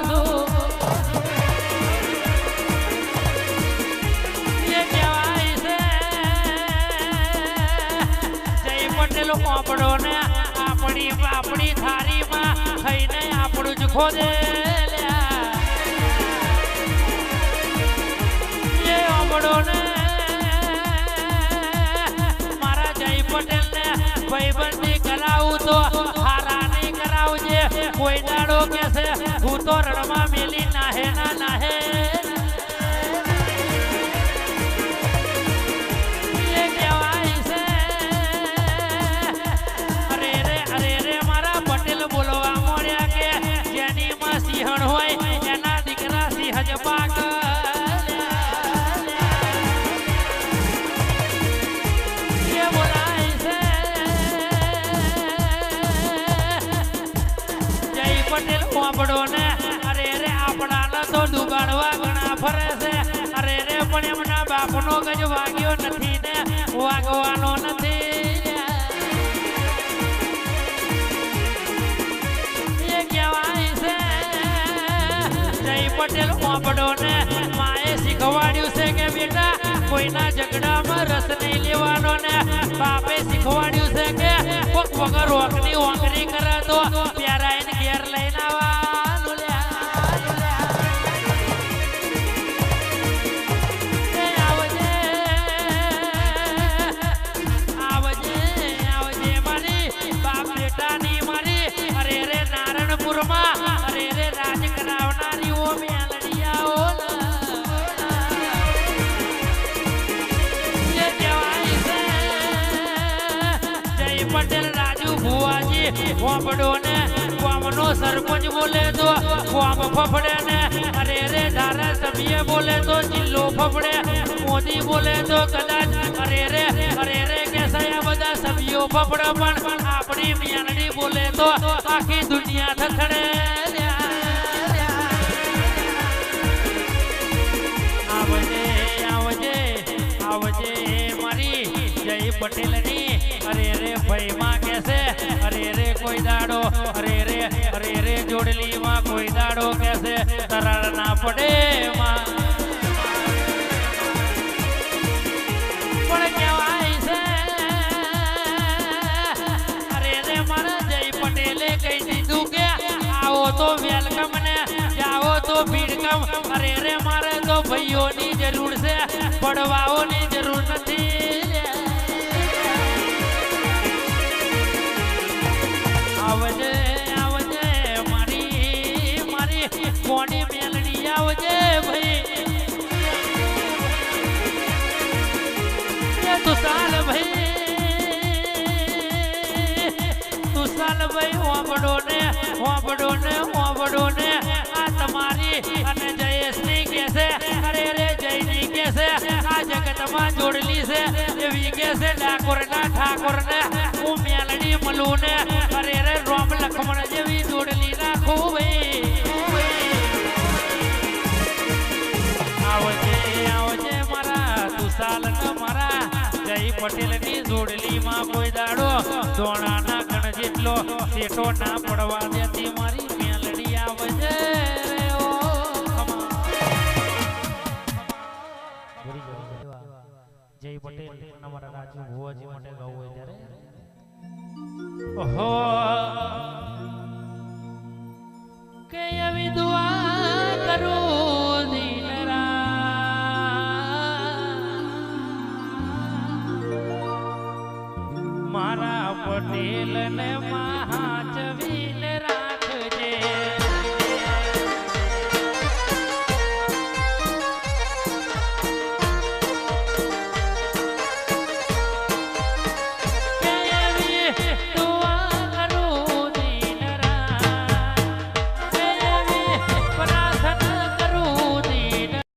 છું એ કહેવાય છે જય પટેલ કોપડો ને આપણી થાળીમાં ખાઈને આપણું જ ખોદે એ ઓમડો ને મારા જય પટેલ ને ભાઈબંધી કરાવું તો હારા નહીં કરાવજે કોઈ દાડો કે છે હું તો રણમાં મેલી નાહે ના નાહે એ કહેવાય છે અરે રે મારા પટેલ બોલવા મળ્યા કે જેની માં સિંહણ હોય એના દીકરા સિંહ જ પાક પટેલ કોપડો ને અરે રે આપણા તો ડુબાડવા ઘણા ફરે છે અરે રે પણ એમના બાપનો ગજ વાગ્યો નથી ને વાગવાનો નથી એ કહેવાય છે જય પટેલ કોપડો ને માએ શીખવાડ્યું છે કે બેટા કોઈના ઝઘડામાં રસ નહીં લેવાનો ને બાપે શીખવાડ્યું છે કે કોક વગર રોકની ઓંગરી કરે તો પ્યારા એને ઘેર લઈને આવવાનું આવજે મારી બાપ બેટાની મારી અરે રે નારણપુરમાં અરે રે રાજ કરાવનારી ઓ મેલડિયાઓ પટેલ રાજુ ભુવાજી કોપડો ને કોમનો સરપંચ બોલે તો કોમ ફફડે ને અરે રે ધારાસભ્ય બોલે તો જિલ્લો ફફડે મોદી બોલે તો કદાચ અરે રે કે સયા બધા સભ્યો ફફડે પણ આપણી મેલડી બોલે તો આખી દુનિયા થથડે આવજે મારી જય પટેલ ની અરે રે ભાઈ માં કે છે અરે રે કોઈ દાડો અરે રે જોડલી માં કોઈ દાડો કે છે તરાળ ના પડે માં પણ કહેવાય છે અરે રે મારા જય પટેલે કહી દીધું કે આવો તો વેલકમ ને જાઓ તો ભીડકમ અરે રે મારે તો ભાઈઓની જરૂર છે પડવાઓની જરૂર નથી આવજે મારી કોની મેલડી આવજે ભાઈ તુસાલ ભાઈ ઓબડો ને આ તમારી અને જયેશની કે છે અરે રે જયની કે છે આ જગતમાં જોડલી છે એવી કે છે ડાકોરના ઠાકોરને હું મેલડી મળું ને અરે રે રોમ લક્ષ્મણ જેવી જોડલી રાખું ભાઈ આવજે મારા તુસાલ મારા જય પટેલ ની જોડલી માં કોઈ દાડો દોણાના ગણ જેટલો સેટો ના પડવા દેતી મારી મેલડી આવજે જય પટેલ અમારા રાજુ ભુવાજી માટે ગાવું હોય ત્યારે ઓહો કે એવી દુઆ કરું મારા પટેલ ને મહા